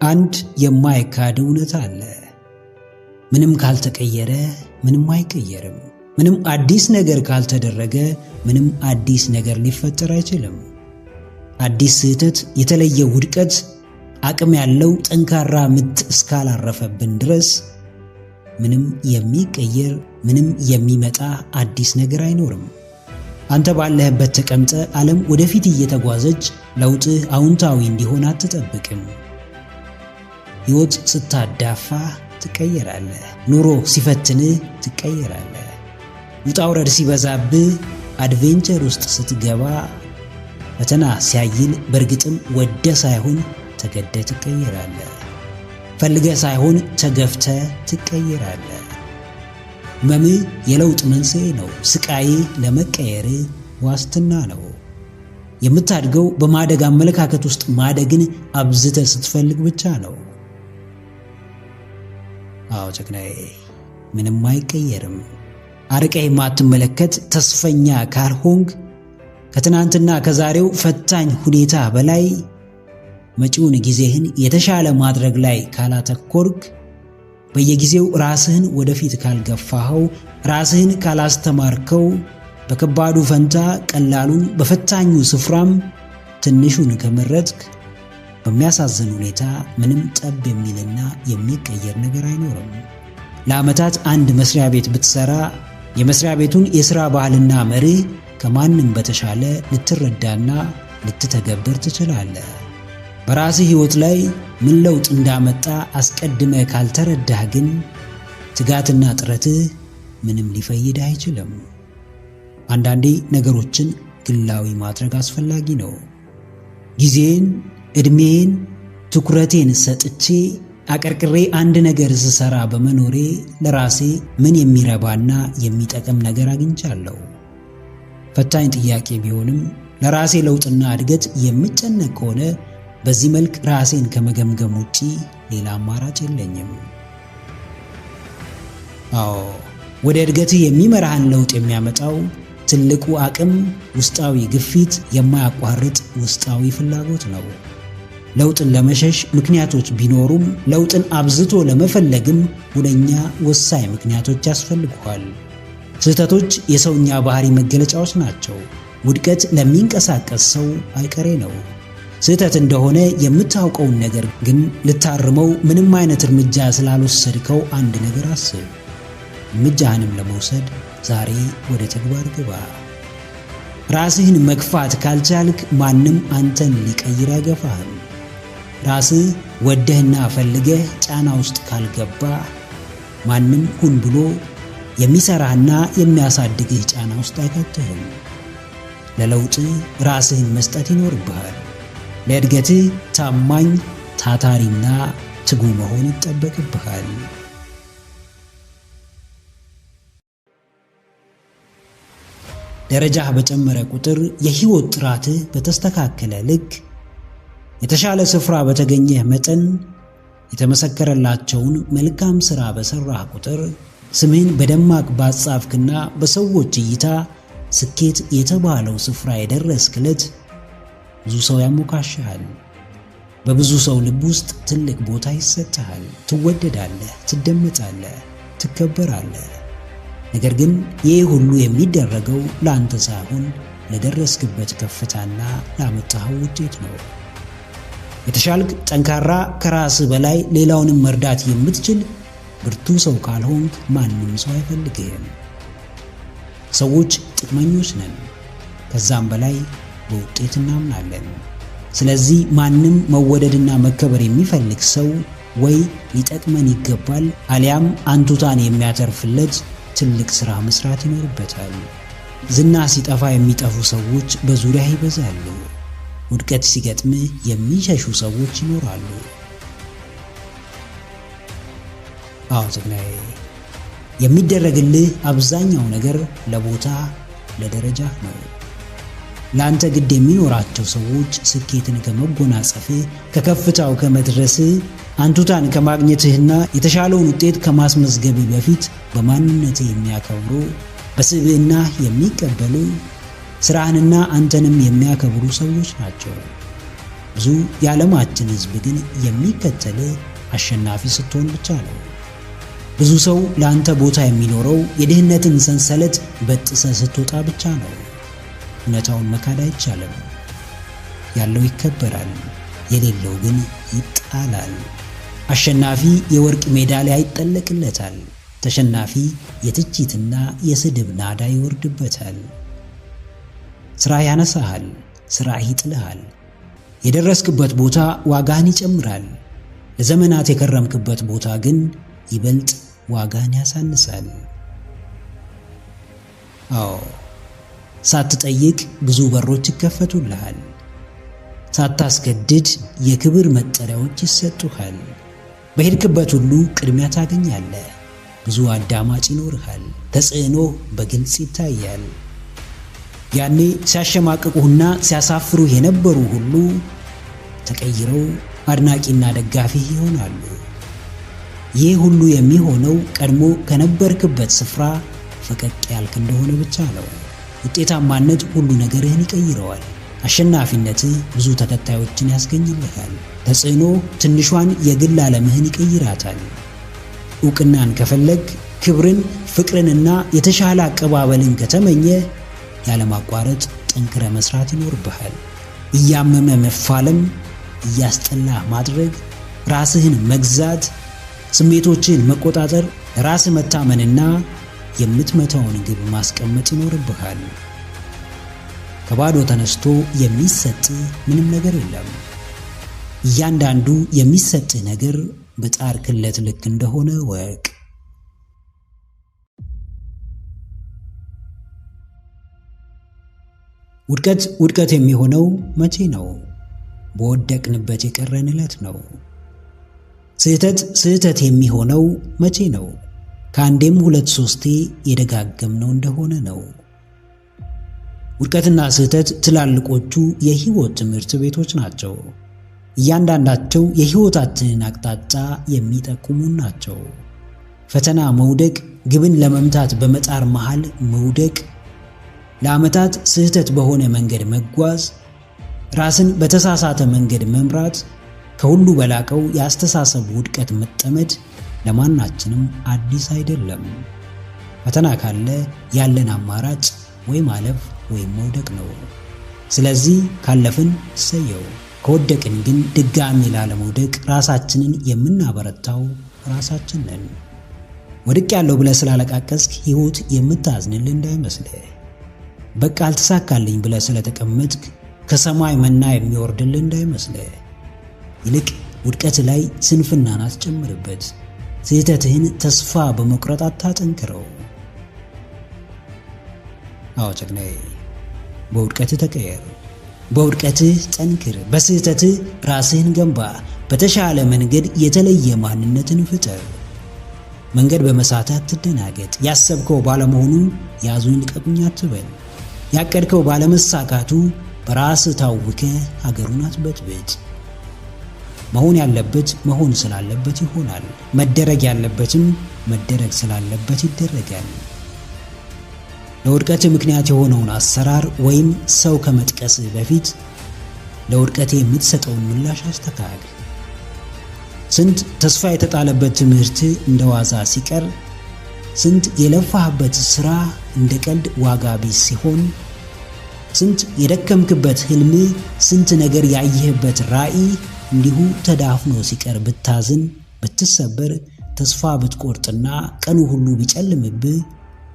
አንድ የማይካድ እውነት አለ። ምንም ካልተቀየረ ምንም አይቀየርም። ምንም አዲስ ነገር ካልተደረገ ምንም አዲስ ነገር ሊፈጠር አይችልም። አዲስ ስህተት፣ የተለየ ውድቀት፣ አቅም ያለው ጠንካራ ምት እስካላረፈብን ድረስ ምንም የሚቀየር ምንም የሚመጣ አዲስ ነገር አይኖርም። አንተ ባለህበት ተቀምጠ ዓለም ወደፊት እየተጓዘች ለውጥህ አዎንታዊ እንዲሆን አትጠብቅም። ሕይወት ስታዳፋ ትቀየራለህ። ኑሮ ሲፈትንህ ትቀየራለህ። ውጣ ውረድ ሲበዛብህ፣ አድቬንቸር ውስጥ ስትገባ፣ ፈተና ሲያይል በእርግጥም ወደ ሳይሆን ተገደ ትቀየራለህ። ፈልገ ሳይሆን ተገፍተ ትቀየራለህ። ሕመምህ የለውጥ መንስኤ ነው። ስቃይ ለመቀየር ዋስትና ነው። የምታድገው በማደግ አመለካከት ውስጥ ማደግን አብዝተ ስትፈልግ ብቻ ነው። አዎ ጀግናዬ፣ ምንም አይቀየርም። አርቀህ የማትመለከት ተስፈኛ ካልሆንክ፣ ከትናንትና ከዛሬው ፈታኝ ሁኔታ በላይ መጪውን ጊዜህን የተሻለ ማድረግ ላይ ካላተኮርክ፣ በየጊዜው ራስህን ወደፊት ካልገፋኸው፣ ራስህን ካላስተማርከው፣ በከባዱ ፈንታ ቀላሉን በፈታኙ ስፍራም ትንሹን ከመረጥክ፣ በሚያሳዝን ሁኔታ ምንም ጠብ የሚልና የሚቀየር ነገር አይኖርም። ለዓመታት አንድ መስሪያ ቤት ብትሰራ የመስሪያ ቤቱን የሥራ ባህልና መርህ ከማንም በተሻለ ልትረዳና ልትተገብር ትችላለህ። በራስህ ሕይወት ላይ ምን ለውጥ እንዳመጣ አስቀድመህ ካልተረዳህ ግን ትጋትና ጥረትህ ምንም ሊፈይድህ አይችልም። አንዳንዴ ነገሮችን ግላዊ ማድረግ አስፈላጊ ነው። ጊዜን፣ ዕድሜን፣ ትኩረቴን ሰጥቼ አቀርቅሬ አንድ ነገር ስሰራ በመኖሬ ለራሴ ምን የሚረባና የሚጠቅም ነገር አግኝቻለሁ? ፈታኝ ጥያቄ ቢሆንም ለራሴ ለውጥና እድገት የምጨነቅ ከሆነ በዚህ መልክ ራሴን ከመገምገም ውጪ ሌላ አማራጭ የለኝም። አዎ፣ ወደ እድገትህ የሚመራህን ለውጥ የሚያመጣው ትልቁ አቅም ውስጣዊ ግፊት፣ የማያቋርጥ ውስጣዊ ፍላጎት ነው። ለውጥን ለመሸሽ ምክንያቶች ቢኖሩም ለውጥን አብዝቶ ለመፈለግም ሁነኛ ወሳኝ ምክንያቶች ያስፈልጉሃል። ስህተቶች የሰውኛ ባህሪ መገለጫዎች ናቸው። ውድቀት ለሚንቀሳቀስ ሰው አይቀሬ ነው። ስህተት እንደሆነ የምታውቀውን ነገር ግን ልታርመው ምንም አይነት እርምጃ ስላልወሰድከው አንድ ነገር አስብ። እርምጃህንም ለመውሰድ ዛሬ ወደ ተግባር ግባ። ራስህን መግፋት ካልቻልክ ማንም አንተን ሊቀይር አይገፋህም። ራስህ ወደህና ፈልገህ ጫና ውስጥ ካልገባ ማንም ሁን ብሎ የሚሰራህና የሚያሳድግህ ጫና ውስጥ አይከትህም። ለለውጥ ራስህን መስጠት ይኖርብሃል። ለእድገትህ ታማኝ፣ ታታሪና ትጉ መሆን ይጠበቅብሃል። ደረጃህ በጨመረ ቁጥር፣ የህይወት ጥራትህ በተስተካከለ ልክ፣ የተሻለ ስፍራ በተገኘህ መጠን፣ የተመሰከረላቸውን መልካም ሥራ በሠራህ ቁጥር፣ ስምህን በደማቅ ባጻፍክና በሰዎች እይታ ስኬት የተባለው ስፍራ የደረስክ ዕለት ብዙ ሰው ያሞካሽሃል። በብዙ ሰው ልብ ውስጥ ትልቅ ቦታ ይሰጥሃል። ትወደዳለህ፣ ትደመጣለህ፣ ትከበራለህ። ነገር ግን ይህ ሁሉ የሚደረገው ለአንተ ሳይሆን ለደረስክበት ከፍታና ላመጣኸው ውጤት ነው። የተሻልክ፣ ጠንካራ፣ ከራስህ በላይ ሌላውንም መርዳት የምትችል ብርቱ ሰው ካልሆንክ ማንም ሰው አይፈልግህም። ሰዎች ጥቅመኞች ነን፣ ከዛም በላይ በውጤት እናምናለን። ስለዚህ ማንም መወደድና መከበር የሚፈልግ ሰው ወይ ሊጠቅመን ይገባል፣ አሊያም አንቱታን የሚያተርፍለት ትልቅ ሥራ መስራት ይኖርበታል። ዝና ሲጠፋ የሚጠፉ ሰዎች በዙሪያ ይበዛሉ። ውድቀት ሲገጥምህ የሚሸሹ ሰዎች ይኖራሉ። አዎ ጀግናዬ፣ የሚደረግልህ አብዛኛው ነገር ለቦታ ለደረጃ ነው። ለአንተ ግድ የሚኖራቸው ሰዎች ስኬትን ከመጎናጸፍህ፣ ከከፍታው ከመድረስህ፣ አንቱታን ከማግኘትህና የተሻለውን ውጤት ከማስመዝገብህ በፊት በማንነትህ የሚያከብሩ፣ በስብዕና የሚቀበሉ፣ ስራህንና አንተንም የሚያከብሩ ሰዎች ናቸው። ብዙ የዓለማችን ሕዝብ ግን የሚከተል አሸናፊ ስትሆን ብቻ ነው። ብዙ ሰው ለአንተ ቦታ የሚኖረው የድህነትን ሰንሰለት በጥሰ ስትወጣ ብቻ ነው። እውነታውን መካድ አይቻልም። ያለው ይከበራል፣ የሌለው ግን ይጣላል። አሸናፊ የወርቅ ሜዳሊያ ይጠለቅለታል። ተሸናፊ የትችትና የስድብ ናዳ ይወርድበታል። ሥራ ያነሳሃል፣ ሥራ ይጥልሃል። የደረስክበት ቦታ ዋጋህን ይጨምራል። ለዘመናት የከረምክበት ቦታ ግን ይበልጥ ዋጋህን ያሳንሳል። አዎ፣ ሳትጠይቅ ብዙ በሮች ይከፈቱልሃል። ሳታስገድድ የክብር መጠሪያዎች ይሰጡሃል። በሄድክበት ሁሉ ቅድሚያ ታገኛለህ። ብዙ አዳማጭ ይኖርሃል። ተጽዕኖ በግልጽ ይታያል። ያኔ ሲያሸማቅቁህና ሲያሳፍሩህ የነበሩ ሁሉ ተቀይረው አድናቂና ደጋፊህ ይሆናሉ። ይህ ሁሉ የሚሆነው ቀድሞ ከነበርክበት ስፍራ ፈቀቅ ያልክ እንደሆነ ብቻ ነው። ውጤታማነት ሁሉ ነገርህን ይቀይረዋል። አሸናፊነትህ ብዙ ተከታዮችን ያስገኝልሃል። ተጽዕኖ ትንሿን የግል ዓለምህን ይቀይራታል። ዕውቅናን ከፈለግ፣ ክብርን፣ ፍቅርንና የተሻለ አቀባበልን ከተመኘ ያለማቋረጥ ጠንክረ መስራት ይኖርብሃል። እያመመ መፋለም፣ እያስጠላህ ማድረግ፣ ራስህን መግዛት፣ ስሜቶችን መቆጣጠር፣ ራስ መታመንና የምትመታውን ግብ ማስቀመጥ ይኖርብሃል። ከባዶ ተነስቶ የሚሰጥ ምንም ነገር የለም። እያንዳንዱ የሚሰጥህ ነገር በጣርክለት ልክ እንደሆነ ወቅ። ውድቀት የሚሆነው መቼ ነው? በወደቅንበት የቀረን ዕለት ነው። ስህተት የሚሆነው መቼ ነው? ከአንዴም 2-3 የደጋገምነው እንደሆነ ነው። ውድቀትና ስህተት ትላልቆቹ የሕይወት ትምህርት ቤቶች ናቸው። እያንዳንዳቸው የሕይወታችንን አቅጣጫ የሚጠቁሙን ናቸው። ፈተና መውደቅ፣ ግብን ለመምታት በመጣር መሃል መውደቅ፣ ለዓመታት ስህተት በሆነ መንገድ መጓዝ፣ ራስን በተሳሳተ መንገድ መምራት፣ ከሁሉ በላቀው የአስተሳሰብ ውድቀት መጠመድ ለማናችንም አዲስ አይደለም። ፈተና ካለ ያለን አማራጭ ወይ ማለፍ ወይም መውደቅ ነው። ስለዚህ ካለፍን እሰየው፣ ከወደቅን ግን ድጋሚ ላለመውደቅ ራሳችንን የምናበረታው ራሳችን ነን። ወድቅ ያለው ብለህ ስላለቃቀስክ ሕይወት የምታዝንልህ እንዳይመስልህ። በቃ አልተሳካልኝ ብለህ ስለተቀመጥክ ከሰማይ መና የሚወርድልህ እንዳይመስልህ። ይልቅ ውድቀት ላይ ስንፍናን አትጨምርበት። ስህተትህን ተስፋ በመቁረጥ አታጠንክረው። አዎ ጀግናዬ፣ በውድቀትህ ተቀየር፣ በውድቀትህ ጠንክር፣ በስህተትህ ራስህን ገንባ፣ በተሻለ መንገድ የተለየ ማንነትን ፍጠር። መንገድ በመሳትህ አትደናገጥ። ያሰብከው ባለመሆኑ ያዙኝ ልቀቁኝ አትበል። ያቀድከው ባለመሳካቱ በራስህ ታውከህ ሀገሩን አትበጥብጥ። መሆን ያለበት መሆን ስላለበት ይሆናል። መደረግ ያለበትም መደረግ ስላለበት ይደረጋል። ለውድቀትህ ምክንያት የሆነውን አሰራር ወይም ሰው ከመጥቀስህ በፊት ለውድቀትህ የምትሰጠውን ምላሽ አስተካክል። ስንት ተስፋ የተጣለበት ትምህርት እንደ ዋዛ ሲቀር፣ ስንት የለፋህበት ሥራ እንደ ቀልድ ዋጋ ቢስ ሲሆን፣ ስንት የደከምክበት ህልም፣ ስንት ነገር ያየህበት ራዕይ እንዲሁ ተዳፍኖ ሲቀር ብታዝን፣ ብትሰበር፣ ተስፋ ብትቆርጥና ቀኑ ሁሉ ቢጨልምብህ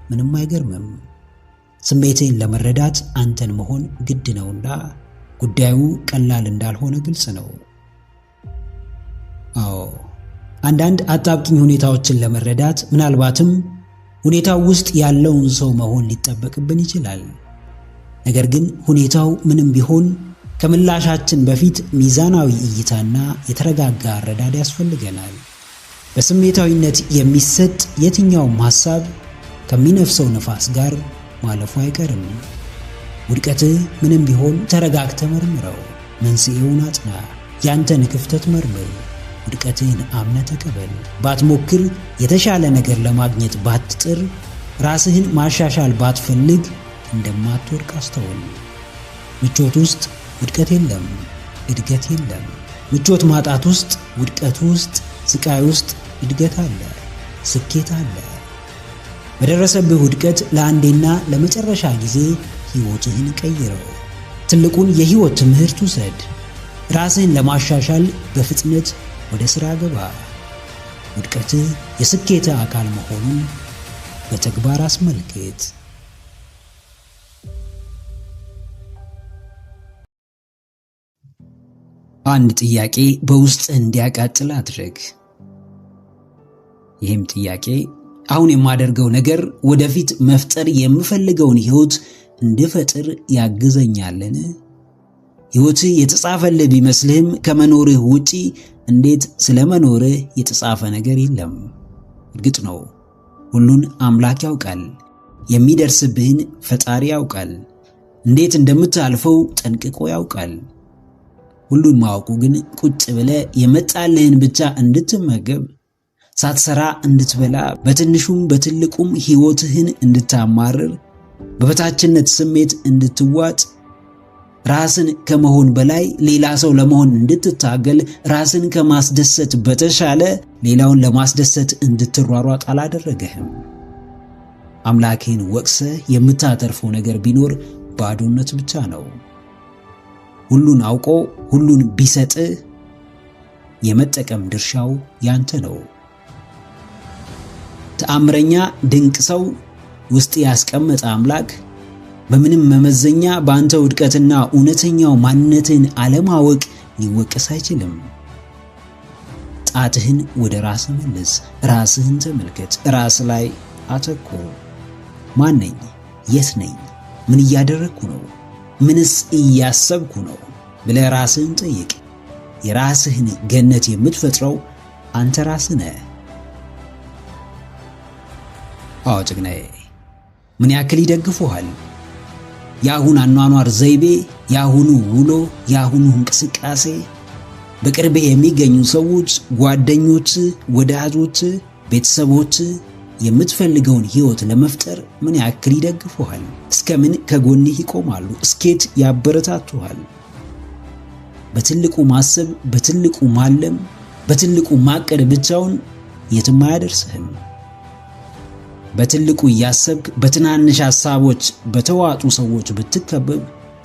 ምንም አይገርምም። ስሜትን ለመረዳት አንተን መሆን ግድ ነውና ጉዳዩ ቀላል እንዳልሆነ ግልጽ ነው። አዎ፣ አንዳንድ አጣብቂኝ ሁኔታዎችን ለመረዳት ምናልባትም ሁኔታው ውስጥ ያለውን ሰው መሆን ሊጠበቅብን ይችላል። ነገር ግን ሁኔታው ምንም ቢሆን ከምላሻችን በፊት ሚዛናዊ እይታና የተረጋጋ አረዳድ ያስፈልገናል። በስሜታዊነት የሚሰጥ የትኛውም ሐሳብ ከሚነፍሰው ነፋስ ጋር ማለፉ አይቀርም። ውድቀትህ ምንም ቢሆን ተረጋግተህ መርምረው፣ መንስኤውን አጥና፣ ያንተን ክፍተት መርምር። ውድቀትህን አምነህ ተቀበል። ባትሞክር፣ የተሻለ ነገር ለማግኘት ባትጥር፣ ራስህን ማሻሻል ባትፈልግ እንደማትወድቅ አስተውል። ምቾት ውስጥ ውድቀት የለም። እድገት የለም። ምቾት ማጣት ውስጥ፣ ውድቀት ውስጥ፣ ስቃይ ውስጥ እድገት አለ፣ ስኬት አለ። በደረሰብህ ውድቀት ለአንዴና ለመጨረሻ ጊዜ ሕይወትህን ቀይረው። ትልቁን የሕይወት ትምህርት ውሰድ። ራስህን ለማሻሻል በፍጥነት ወደ ሥራ ገባ። ውድቀትህ የስኬትህ አካል መሆኑን በተግባር አስመልክት። አንድ ጥያቄ በውስጥህ እንዲያቃጥል አድርግ። ይህም ጥያቄ አሁን የማደርገው ነገር ወደፊት መፍጠር የምፈልገውን ሕይወት እንድፈጥር ያግዘኛልን? ሕይወትህ የተጻፈልህ ቢመስልህም ከመኖርህ ውጪ እንዴት ስለ መኖርህ የተጻፈ ነገር የለም። እርግጥ ነው ሁሉን አምላክ ያውቃል። የሚደርስብህን ፈጣሪ ያውቃል። እንዴት እንደምታልፈው ጠንቅቆ ያውቃል። ሁሉን ማወቁ ግን ቁጭ ብለህ የመጣልህን ብቻ እንድትመገብ፣ ሳትሰራ እንድትበላ፣ በትንሹም በትልቁም ሕይወትህን እንድታማርር፣ በበታችነት ስሜት እንድትዋጥ፣ ራስን ከመሆን በላይ ሌላ ሰው ለመሆን እንድትታገል፣ ራስን ከማስደሰት በተሻለ ሌላውን ለማስደሰት እንድትሯሯጥ አላደረገህም። አምላክህን ወቅሰህ የምታተርፈው ነገር ቢኖር ባዶነት ብቻ ነው። ሁሉን አውቆ ሁሉን ቢሰጥህ የመጠቀም ድርሻው ያንተ ነው። ተአምረኛ ድንቅ ሰው ውስጥ ያስቀመጠ አምላክ በምንም መመዘኛ በአንተ ውድቀትና እውነተኛው ማንነትን አለማወቅ ሊወቀስ አይችልም። ጣትህን ወደ ራስህ መልስ፣ ራስህን ተመልከት፣ ራስ ላይ አተኩር። ማን ነኝ? የት ነኝ? ምን እያደረግኩ ነው? ምንስ እያሰብኩ ነው ብለህ ራስህን ጠይቅ። የራስህን ገነት የምትፈጥረው አንተ ራስህ ነህ። አዎ ጀግናዬ፣ ምን ያክል ይደግፉሃል? የአሁን አኗኗር ዘይቤ፣ የአሁኑ ውሎ፣ የአሁኑ እንቅስቃሴ፣ በቅርብህ የሚገኙ ሰዎች፣ ጓደኞች፣ ወዳጆች፣ ቤተሰቦች የምትፈልገውን ሕይወት ለመፍጠር ምን ያክል ይደግፉሃል? እስከምን ከጎንህ ይቆማሉ? እስኬት ያበረታቱሃል? በትልቁ ማሰብ፣ በትልቁ ማለም፣ በትልቁ ማቀድ ብቻውን የትም አያደርስህም። በትልቁ እያሰብክ በትናንሽ ሐሳቦች በተዋጡ ሰዎች ብትከበብ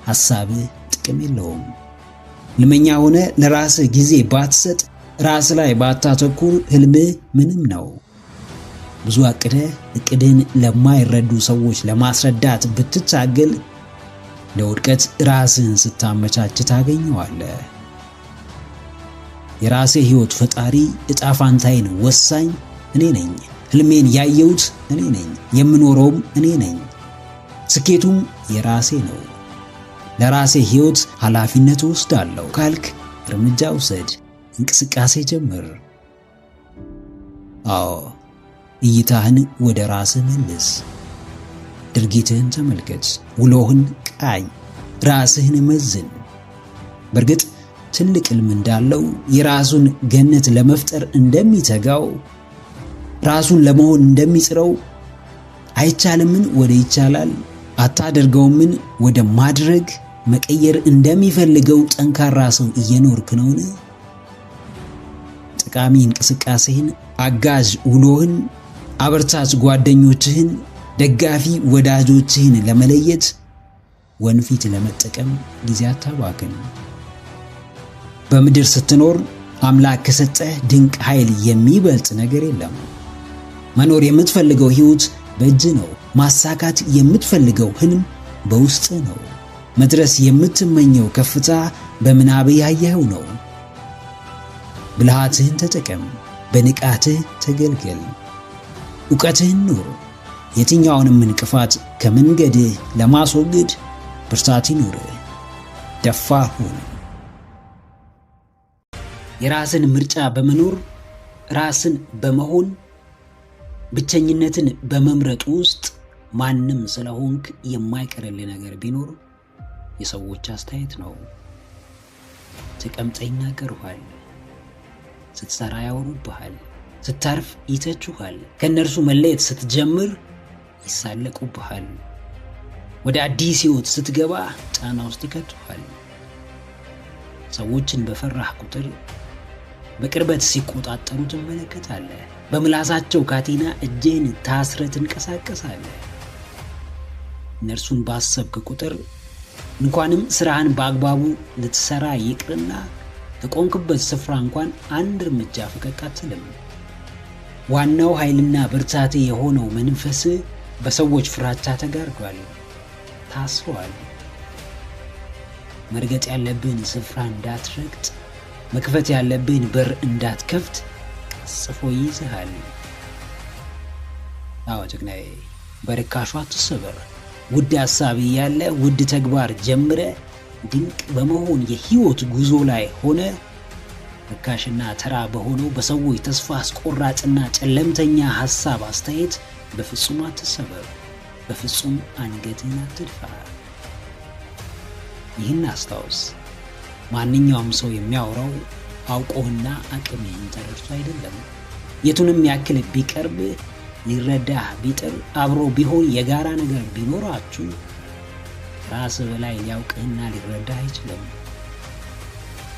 ሐሳብህ ጥቅም የለውም። ልመኛ ሆነ ለራስህ ጊዜ ባትሰጥ፣ ራስ ላይ ባታተኩር ህልምህ ምንም ነው። ብዙ አቅደህ እቅድህን ለማይረዱ ሰዎች ለማስረዳት ብትታገል ለውድቀት ራስህን ስታመቻች ታገኘዋለህ። የራሴ ሕይወት ፈጣሪ፣ ዕጣ ፋንታዬን ወሳኝ እኔ ነኝ። ህልሜን ያየሁት እኔ ነኝ። የምኖረውም እኔ ነኝ። ስኬቱም የራሴ ነው። ለራሴ ሕይወት ኃላፊነት ወስዳለሁ ካልክ እርምጃ ውሰድ፣ እንቅስቃሴ ጀምር። አዎ እይታህን ወደ ራስህ መልስ። ድርጊትህን ተመልከት። ውሎህን ቃኝ። ራስህን መዝን። በእርግጥ ትልቅ ህልም እንዳለው፣ የራሱን ገነት ለመፍጠር እንደሚተጋው፣ ራሱን ለመሆን እንደሚጥረው፣ አይቻልምን ወደ ይቻላል፣ አታደርገውምን ወደ ማድረግ መቀየር እንደሚፈልገው ጠንካራ ሰው እየኖርክ ነውን? ጠቃሚ እንቅስቃሴህን፣ አጋዥ ውሎህን፣ አበርታች ጓደኞችህን፣ ደጋፊ ወዳጆችህን ለመለየት ወንፊት ለመጠቀም ጊዜ አታባክን። በምድር ስትኖር አምላክ ከሰጠህ ድንቅ ኃይል የሚበልጥ ነገር የለም። መኖር የምትፈልገው ሕይወት በእጅ ነው። ማሳካት የምትፈልገው ህልም በውስጥ ነው። መድረስ የምትመኘው ከፍታ በምናብህ ያየኸው ነው። ብልሃትህን ተጠቀም። በንቃትህ ተገልገል። ዕውቀትህን ኑር። የትኛውንም እንቅፋት ከመንገድህ ለማስወገድ ብርታት ይኑርህ። ደፋር ሁን። የራስን ምርጫ በመኖር ራስን በመሆን ብቸኝነትን በመምረጥ ውስጥ ማንም ስለሆንክ የማይቀርልህ ነገር ቢኖር የሰዎች አስተያየት ነው። ተቀምጠህ ይናገሩሃል። ስትሰራ ያወሩብሃል። ስታርፍ ይተቹሃል። ከእነርሱ መለየት ስትጀምር ይሳለቁብሃል። ወደ አዲስ ሕይወት ስትገባ ጫና ውስጥ ይከቱሃል። ሰዎችን በፈራህ ቁጥር በቅርበት ሲቆጣጠሩ ትመለከታለህ። በምላሳቸው ካቴና እጅህን ታስረህ ትንቀሳቀሳለህ። እነርሱን ባሰብክ ቁጥር እንኳንም ስራህን በአግባቡ ልትሰራ ይቅርና ከቆምክበት ስፍራ እንኳን አንድ እርምጃ ፈቀቅ አትልም። ዋናው ኃይልና ብርታቴ የሆነው መንፈስ በሰዎች ፍራቻ ተጋርዷል፣ ታስሯል። መርገጥ ያለብን ስፍራ እንዳትረግጥ፣ መክፈት ያለብን በር እንዳትከፍት ቀስፎ ይይዝሃል። አዎ ጀግናዬ፣ በርካሹ አትሰበር። ውድ ሐሳብ ያለ ውድ ተግባር ጀምረ ድንቅ በመሆን የህይወት ጉዞ ላይ ሆነ ርካሽና ተራ በሆነው በሰዎች ተስፋ አስቆራጭና ጨለምተኛ ሐሳብ አስተያየት በፍጹም አትሰበር። በፍጹም አንገትህን አትድፋ። ይህን አስታውስ። ማንኛውም ሰው የሚያወራው አውቆህና አቅምህን ተረድቶ አይደለም። የቱንም ያክል ቢቀርብ ሊረዳህ ቢጥር አብሮ ቢሆን የጋራ ነገር ቢኖራችሁ ራስ በላይ ሊያውቅህና ሊረዳህ አይችልም።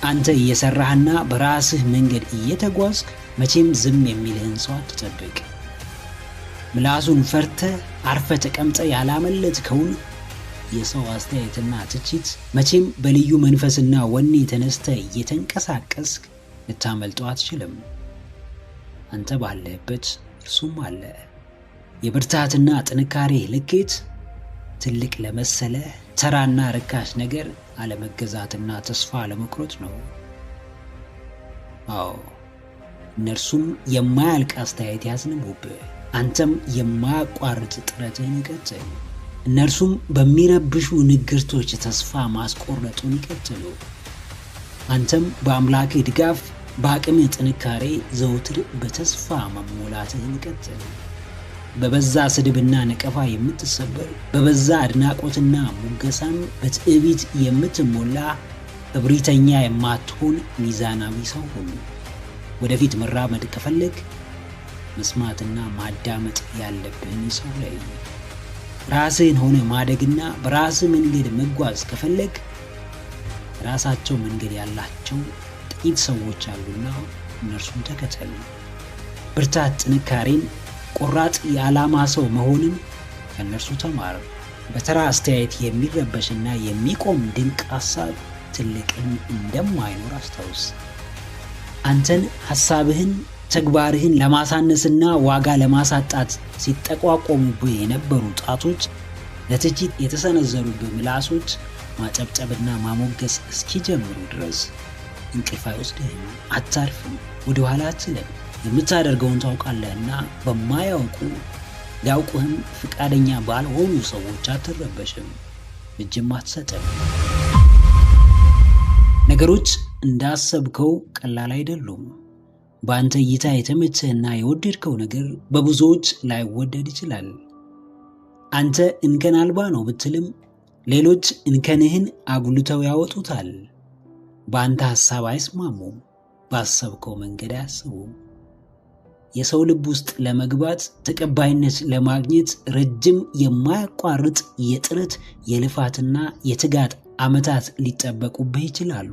አንተ እየሰራህና በራስህ መንገድ እየተጓዝክ መቼም ዝም የሚልህን ሰው አትጠብቅ። ምላሱን ፈርተህ አርፈ ተቀምጠ ያላመለጥከውን የሰው አስተያየትና ትችት መቼም በልዩ መንፈስና ወኔ ተነስተ እየተንቀሳቀስክ ልታመልጠው አትችልም። አንተ ባለህበት እርሱም አለ። የብርታትና ጥንካሬ ልኬት ትልቅ ለመሰለ ተራና ርካሽ ነገር አለመገዛትና ተስፋ አለመቁረጥ ነው። አዎ፣ እነርሱም የማያልቅ አስተያየት ያዝንቡብህ፣ አንተም የማያቋርጥ ጥረትህን ይቀጥል። እነርሱም በሚረብሹ ንግርቶች ተስፋ ማስቆረጡን ይቀጥሉ። አንተም በአምላክህ ድጋፍ በአቅምህ ጥንካሬ ዘውትር በተስፋ መሞላትህን ይቀጥል። በበዛ ስድብና ነቀፋ የምትሰበር፣ በበዛ አድናቆትና ሙገሳም በትዕቢት የምትሞላ እብሪተኛ የማትሆን ሚዛናዊ ሰው ሁኑ። ወደፊት መራመድ ከፈለግ መስማትና ማዳመጥ ያለብህን ሰው ላይ ራስህን ሆነ ማደግና በራስህ መንገድ መጓዝ ከፈለግ ራሳቸው መንገድ ያላቸው ጥቂት ሰዎች አሉና እነርሱን ተከተል። ብርታት፣ ጥንካሬን፣ ቆራጥ የዓላማ ሰው መሆንን ከእነርሱ ተማር። በተራ አስተያየት የሚረበሽና የሚቆም ድንቅ ሐሳብ ትልቅን እንደማይኖር አስታውስ። አንተን ሐሳብህን፣ ተግባርህን ለማሳነስና ዋጋ ለማሳጣት ሲጠቋቆሙብህ የነበሩ ጣቶች፣ ለትችት የተሰነዘሩብህ ምላሶች ማጨብጨብና ማሞገስ እስኪጀምሩ ድረስ እንቅልፍ አይወስድህም፣ አታርፍም፣ ወደ ኋላ አትልም። የምታደርገውን ታውቃለህና በማያውቁ ሊያውቁህም ፍቃደኛ ባልሆኑ ሰዎች አትረበሽም፣ እጅም አትሰጥም። ነገሮች እንዳሰብከው ቀላል አይደሉም። በአንተ እይታ የተመቸህና የወደድከው ነገር በብዙዎች ላይወደድ ይችላል። አንተ እንከን አልባ ነው ብትልም ሌሎች እንከንህን አጉልተው ያወጡታል። በአንተ ሐሳብ አይስማሙም፣ ባሰብከው መንገድ አያስቡም። የሰው ልብ ውስጥ ለመግባት ተቀባይነት ለማግኘት ረጅም የማያቋርጥ የጥረት የልፋትና የትጋት ዓመታት ሊጠበቁብህ ይችላሉ።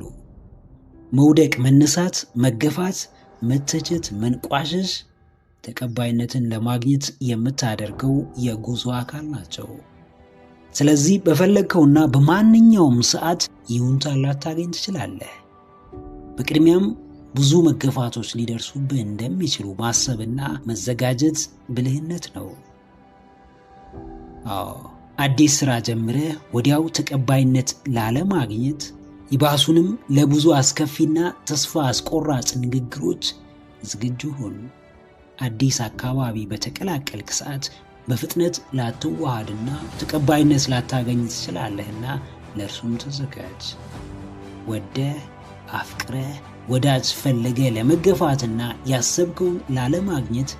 መውደቅ፣ መነሳት፣ መገፋት፣ መተቸት፣ መንቋሸሽ ተቀባይነትን ለማግኘት የምታደርገው የጉዞ አካል ናቸው። ስለዚህ በፈለግከውና በማንኛውም ሰዓት ይሁንታ ላታገኝ ትችላለህ። በቅድሚያም ብዙ መገፋቶች ሊደርሱብህ እንደሚችሉ ማሰብና መዘጋጀት ብልህነት ነው። አዲስ ስራ ጀምረህ ወዲያው ተቀባይነት ላለማግኘት ይባሱንም ለብዙ አስከፊና ተስፋ አስቆራጭ ንግግሮች ዝግጁ ሁን። አዲስ አካባቢ በተቀላቀልክ ሰዓት በፍጥነት ላትዋሃድና ተቀባይነት ላታገኝ ትችላለህና ለእርሱም ተዘጋጅ። ወደህ አፍቅረህ ወዳጅ ፈለገ ለመገፋትና ያሰብከውን ላለማግኘት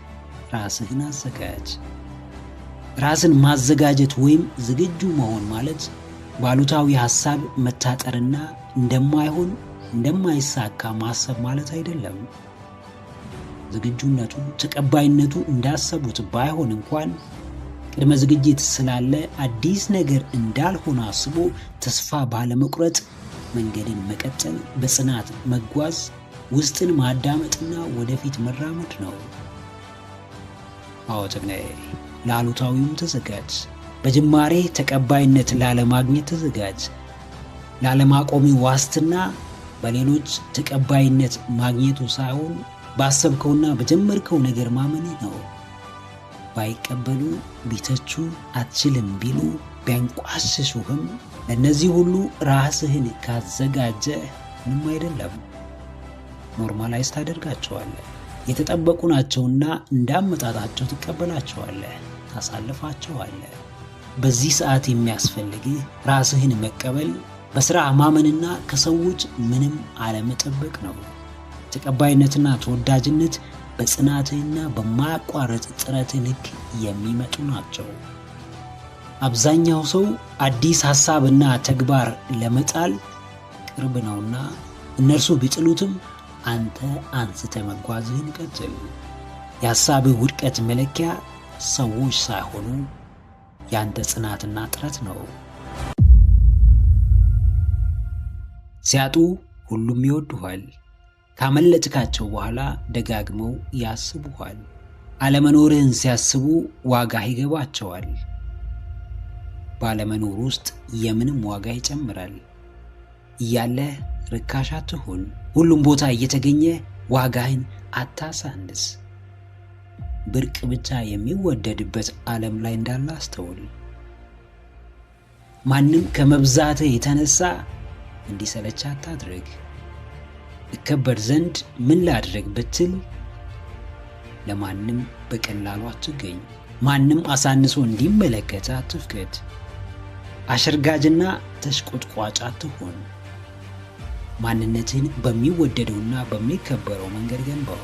ራስህን አዘጋጅ። ራስን ማዘጋጀት ወይም ዝግጁ መሆን ማለት ባሉታዊ ሐሳብ መታጠርና እንደማይሆን እንደማይሳካ ማሰብ ማለት አይደለም። ዝግጁነቱ ተቀባይነቱ እንዳሰቡት ባይሆን እንኳን ቅድመ ዝግጅት ስላለ አዲስ ነገር እንዳልሆነ አስቦ ተስፋ ባለመቁረጥ መንገድን መቀጠል፣ በጽናት መጓዝ፣ ውስጥን ማዳመጥና ወደፊት መራመድ ነው። አዎ ተግናዬ፣ ለአሉታዊውም ተዘጋጅ። በጅማሬ ተቀባይነት ላለማግኘት ተዘጋጅ። ላለማቆሚ ዋስትና በሌሎች ተቀባይነት ማግኘቱ ሳይሆን ባሰብከውና በጀመርከው ነገር ማመን ነው። ባይቀበሉ፣ ቢተቹ፣ አትችልም ቢሉ፣ ቢያንቋሽሹህም ለእነዚህ ሁሉ ራስህን ካዘጋጀ ምንም አይደለም። ኖርማላይዝ ታደርጋቸዋለህ። የተጠበቁ ናቸውና እንዳመጣጣቸው ትቀበላቸዋለህ፣ ታሳልፋቸዋለህ። በዚህ ሰዓት የሚያስፈልግህ ራስህን መቀበል፣ በሥራ ማመንና ከሰዎች ምንም አለመጠበቅ ነው። ተቀባይነትና ተወዳጅነት በጽናትህና በማያቋርጥ ጥረትህ ልክ የሚመጡ ናቸው። አብዛኛው ሰው አዲስ ሐሳብና ተግባር ለመጣል ቅርብ ነውና እነርሱ ቢጥሉትም አንተ አንስተ መጓዝህን ቀጥል። የሐሳብህ ውድቀት መለኪያ ሰዎች ሳይሆኑ ያንተ ጽናትና ጥረት ነው። ሲያጡ ሁሉም ይወዱሃል። ካመለጥካቸው በኋላ ደጋግመው ያስቡሃል። አለመኖርህን ሲያስቡ ዋጋህ ይገባቸዋል። ባለመኖር ውስጥ የምንም ዋጋ ይጨምራል። እያለህ ርካሽ አትሁን። ሁሉም ቦታ እየተገኘ ዋጋህን አታሳንስ። ብርቅ ብቻ የሚወደድበት ዓለም ላይ እንዳለ አስተውል። ማንም ከመብዛትህ የተነሳ እንዲሰለች አታድርግ። እከበር ዘንድ ምን ላድርግ ብትል ለማንም በቀላሉ አትገኝ። ማንም አሳንሶ እንዲመለከት አትፍቀድ። አሸርጋጅና ተሽቆጥቋጭ አትሁን። ማንነትን በሚወደደውና በሚከበረው መንገድ ገንባው።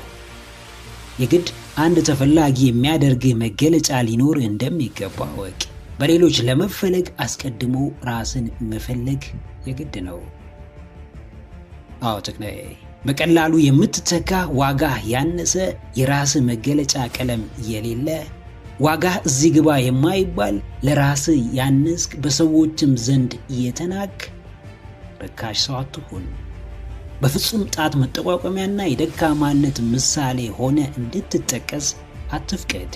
የግድ አንድ ተፈላጊ የሚያደርግህ መገለጫ ሊኖር እንደሚገባ ወቅ። በሌሎች ለመፈለግ አስቀድሞ ራስን መፈለግ የግድ ነው። አዎ ተክናዬ፣ በቀላሉ የምትተካ ዋጋ ያነሰ የራስህ መገለጫ ቀለም የሌለ ዋጋህ እዚህ ግባ የማይባል ለራስህ ያነስክ በሰዎችም ዘንድ የተናክ ርካሽ ሰው አትሁን። በፍጹም ጣት መጠቋቋሚያና የደካማነት ምሳሌ ሆነ እንድትጠቀስ አትፍቀድ።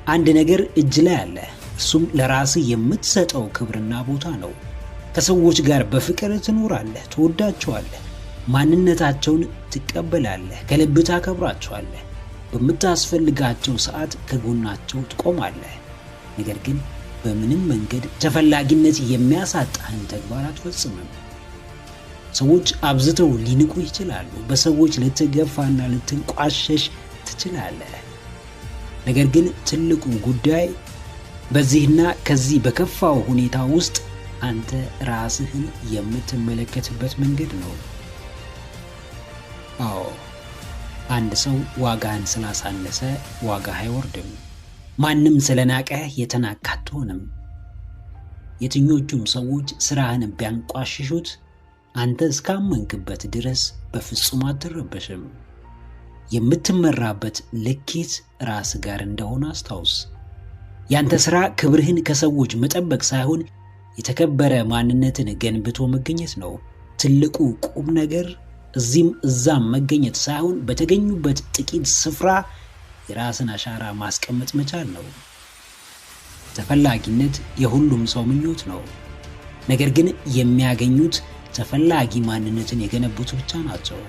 አንድ ነገር እጅ ላይ አለ። እሱም ለራስህ የምትሰጠው ክብርና ቦታ ነው። ከሰዎች ጋር በፍቅር ትኖራለህ፣ ትወዳቸዋለህ፣ ማንነታቸውን ትቀበላለህ፣ ከልብ ታከብራቸዋለህ። በምታስፈልጋቸው ሰዓት ከጎናቸው ትቆማለህ። ነገር ግን በምንም መንገድ ተፈላጊነት የሚያሳጣህን ተግባር አትፈጽምም። ሰዎች አብዝተው ሊንቁ ይችላሉ። በሰዎች ልትገፋና ልትንቋሸሽ ትችላለህ። ነገር ግን ትልቁ ጉዳይ በዚህና ከዚህ በከፋው ሁኔታ ውስጥ አንተ ራስህን የምትመለከትበት መንገድ ነው። አዎ፣ አንድ ሰው ዋጋህን ስላሳነሰ ዋጋህ አይወርድም። ማንም ስለናቀህ የተናቀ አትሆንም። የትኞቹም ሰዎች ስራህን ቢያንቋሽሹት አንተ እስካመንክበት ድረስ በፍጹም አትረበሽም። የምትመራበት ልኬት ራስ ጋር እንደሆነ አስታውስ። ያንተ ስራ ክብርህን ከሰዎች መጠበቅ ሳይሆን የተከበረ ማንነትን ገንብቶ መገኘት ነው። ትልቁ ቁም ነገር እዚህም እዛም መገኘት ሳይሆን በተገኙበት ጥቂት ስፍራ የራስን አሻራ ማስቀመጥ መቻል ነው። ተፈላጊነት የሁሉም ሰው ምኞት ነው። ነገር ግን የሚያገኙት ተፈላጊ ማንነትን የገነቡት ብቻ ናቸው።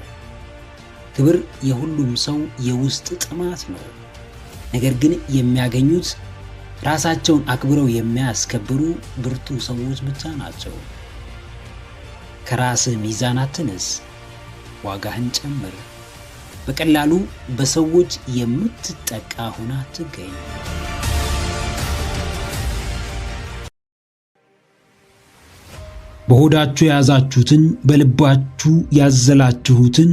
ክብር የሁሉም ሰው የውስጥ ጥማት ነው። ነገር ግን የሚያገኙት ራሳቸውን አክብረው የሚያስከብሩ ብርቱ ሰዎች ብቻ ናቸው። ከራስህ ሚዛን አትነስ፣ ዋጋህን ጨምር። በቀላሉ በሰዎች የምትጠቃ ሆና አትገኝ። በሆዳችሁ የያዛችሁትን በልባችሁ ያዘላችሁትን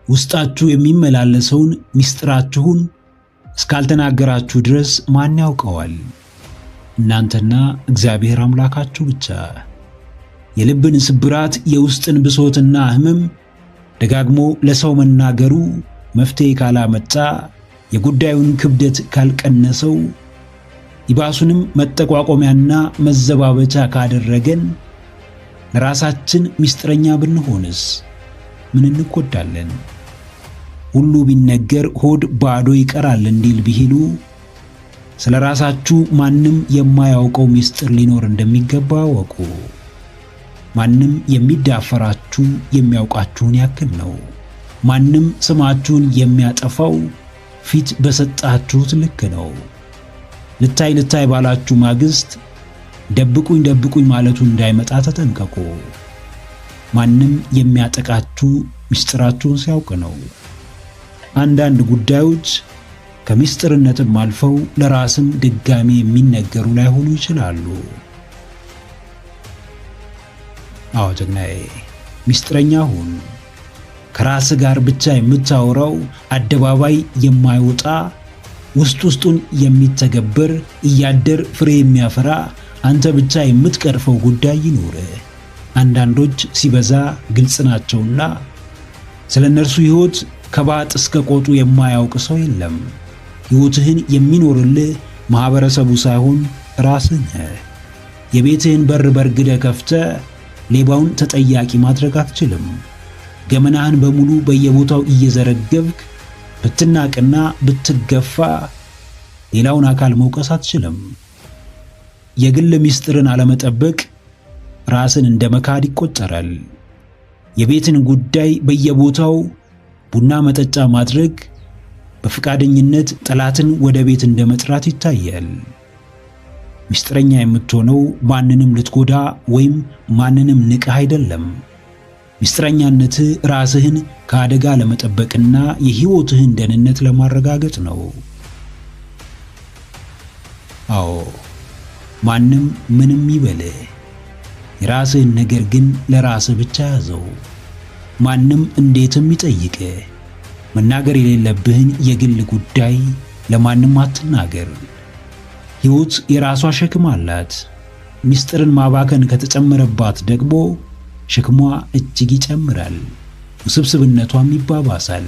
ውስጣችሁ የሚመላለሰውን ምስጢራችሁን እስካልተናገራችሁ ድረስ ማን ያውቀዋል? እናንተና እግዚአብሔር አምላካችሁ ብቻ። የልብን ስብራት፣ የውስጥን ብሶትና ሕመም ደጋግሞ ለሰው መናገሩ መፍትሄ ካላመጣ፣ የጉዳዩን ክብደት ካልቀነሰው፣ ይባሱንም መጠቋቆሚያና መዘባበቻ ካደረገን ለራሳችን ሚስጥረኛ ብንሆንስ ምን እንጎዳለን? ሁሉ ቢነገር ሆድ ባዶ ይቀራል እንዲል ቢሂሉ ስለ ራሳችሁ ማንም የማያውቀው ሚስጥር ሊኖር እንደሚገባ ወቁ። ማንም የሚዳፈራችሁ የሚያውቃችሁን ያክል ነው። ማንም ስማችሁን የሚያጠፋው ፊት በሰጣችሁት ልክ ነው። ልታይ ባላችሁ ማግስት ደብቁኝ ደብቁኝ ማለቱ እንዳይመጣ ተጠንቀቁ። ማንም የሚያጠቃችሁ ሚስጥራችሁን ሲያውቅ ነው። አንዳንድ ጉዳዮች ከሚስጥርነትም አልፈው ለራስም ድጋሚ የሚነገሩ ላይሆኑ ይችላሉ። አዎ ጀግናዬ፣ ሚስጥረኛ ሁን። ከራስ ጋር ብቻ የምታወራው አደባባይ የማይወጣ ውስጡን የሚተገበር እያደር ፍሬ የሚያፈራ አንተ ብቻ የምትቀርፈው ጉዳይ ይኖር። አንዳንዶች ሲበዛ ግልጽ ናቸውና ስለ እነርሱ ሕይወት ከባጥ እስከ ቆጡ የማያውቅ ሰው የለም። ሕይወትህን የሚኖርልህ ማህበረሰቡ ሳይሆን ራስህ ነህ። የቤትህን በር በርግደህ ከፍተህ ሌባውን ተጠያቂ ማድረግ አትችልም። ገመናህን በሙሉ በየቦታው እየዘረገብክ ብትናቅና ብትገፋ ሌላውን አካል መውቀስ አትችልም። የግል ሚስጥርን አለመጠበቅ ራስን እንደ መካድ ይቆጠራል። የቤትን ጉዳይ በየቦታው ቡና መጠጫ ማድረግ በፍቃደኝነት ጠላትን ወደ ቤት እንደ መጥራት ይታያል። ሚስጥረኛ የምትሆነው ማንንም ልትጎዳ ወይም ማንንም ንቀህ አይደለም። ሚስጥረኛነት ራስህን ከአደጋ ለመጠበቅና የሕይወትህን ደህንነት ለማረጋገጥ ነው። አዎ ማንም ምንም ይበል፣ የራስህን ነገር ግን ለራስህ ብቻ ያዘው። ማንም እንዴትም ይጠይቅ፣ መናገር የሌለብህን የግል ጉዳይ ለማንም አትናገር። ሕይወት የራሷ ሸክም አላት። ሚስጥርን ማባከን ከተጨመረባት ደግሞ ሸክሟ እጅግ ይጨምራል፣ ውስብስብነቷም ይባባሳል።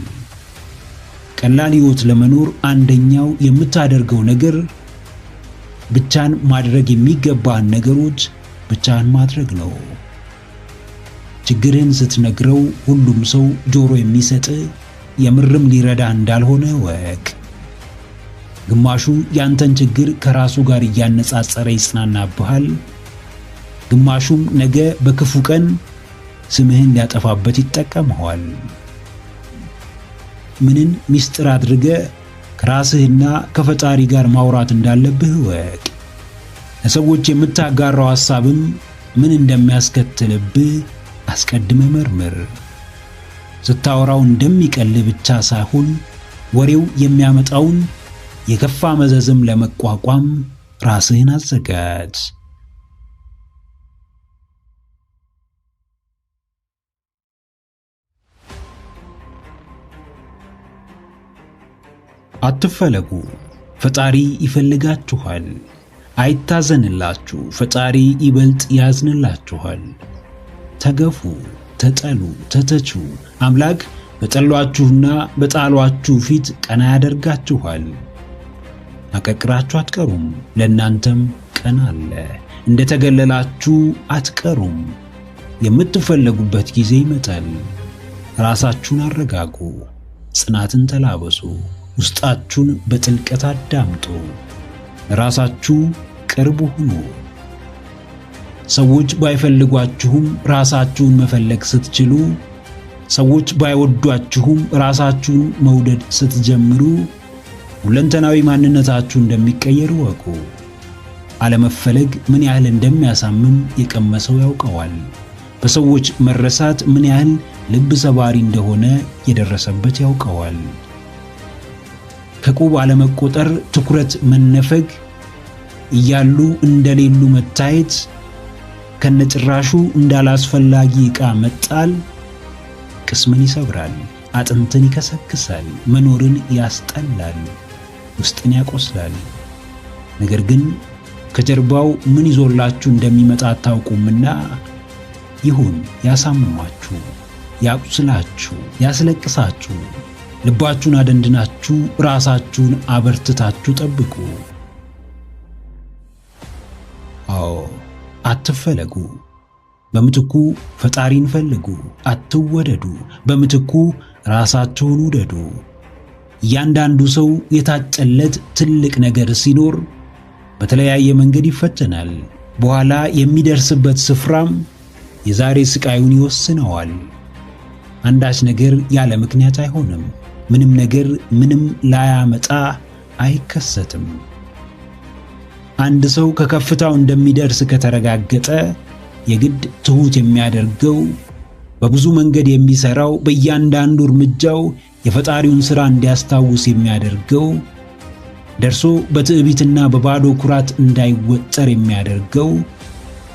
ቀላል ሕይወት ለመኖር አንደኛው የምታደርገው ነገር ብቻን ማድረግ የሚገባህን ነገሮች ብቻን ማድረግ ነው። ችግርህን ስትነግረው ሁሉም ሰው ጆሮ የሚሰጥ የምርም ሊረዳ እንዳልሆነ ወቅ። ግማሹ ያንተን ችግር ከራሱ ጋር እያነጻጸረ ይጽናናብሃል፣ ግማሹም ነገ በክፉ ቀን ስምህን ሊያጠፋበት ይጠቀመዋል። ምንን ሚስጥር አድርገ ከራስህና ከፈጣሪ ጋር ማውራት እንዳለብህ ወቅ። ለሰዎች የምታጋራው ሐሳብም ምን እንደሚያስከትልብህ አስቀድመ መርምር። ስታወራው እንደሚቀል ብቻ ሳይሆን ወሬው የሚያመጣውን የከፋ መዘዝም ለመቋቋም ራስህን አዘጋጅ። አትፈለጉ፣ ፈጣሪ ይፈልጋችኋል። አይታዘንላችሁ፣ ፈጣሪ ይበልጥ ያዝንላችኋል። ተገፉ፣ ተጠሉ፣ ተተቹ፣ አምላክ በጠሏችሁና በጣሏችሁ ፊት ቀና ያደርጋችኋል። አቀቅራችሁ አትቀሩም፣ ለእናንተም ቀን አለ። እንደተገለላችሁ አትቀሩም፣ የምትፈለጉበት ጊዜ ይመጣል። ራሳችሁን አረጋጉ፣ ጽናትን ተላበሱ፣ ውስጣችሁን በጥልቀት አዳምጡ፣ ራሳችሁ ቅርብ ሁኑ። ሰዎች ባይፈልጓችሁም ራሳችሁን መፈለግ ስትችሉ፣ ሰዎች ባይወዷችሁም ራሳችሁን መውደድ ስትጀምሩ ሁለንተናዊ ማንነታችሁ እንደሚቀየር ወቁ። አለመፈለግ ምን ያህል እንደሚያሳምም የቀመሰው ያውቀዋል። በሰዎች መረሳት ምን ያህል ልብ ሰባሪ እንደሆነ የደረሰበት ያውቀዋል። ከቁብ አለመቆጠር፣ ትኩረት መነፈግ፣ እያሉ እንደሌሉ መታየት፣ ከነጭራሹ እንዳላስፈላጊ ዕቃ መጣል ቅስምን ይሰብራል፣ አጥንትን ይከሰክሳል፣ መኖርን ያስጠላል፣ ውስጥን ያቆስላል። ነገር ግን ከጀርባው ምን ይዞላችሁ እንደሚመጣ አታውቁምና ይሁን ያሳምማችሁ፣ ያቁስላችሁ፣ ያስለቅሳችሁ፣ ልባችሁን አደንድናችሁ ራሳችሁን አበርትታችሁ ጠብቁ። አዎ አትፈለጉ፣ በምትኩ ፈጣሪን ፈልጉ፣ አትወደዱ። በምትኩ ራሳችሁን ውደዱ። እያንዳንዱ ሰው የታጨለት ትልቅ ነገር ሲኖር በተለያየ መንገድ ይፈተናል። በኋላ የሚደርስበት ስፍራም የዛሬ ስቃዩን ይወስነዋል። አንዳች ነገር ያለ ምክንያት አይሆንም። ምንም ነገር ምንም ላያመጣ አይከሰትም። አንድ ሰው ከከፍታው እንደሚደርስ ከተረጋገጠ የግድ ትሁት የሚያደርገው በብዙ መንገድ የሚሰራው በእያንዳንዱ እርምጃው የፈጣሪውን ሥራ እንዲያስታውስ የሚያደርገው ደርሶ በትዕቢትና በባዶ ኩራት እንዳይወጠር የሚያደርገው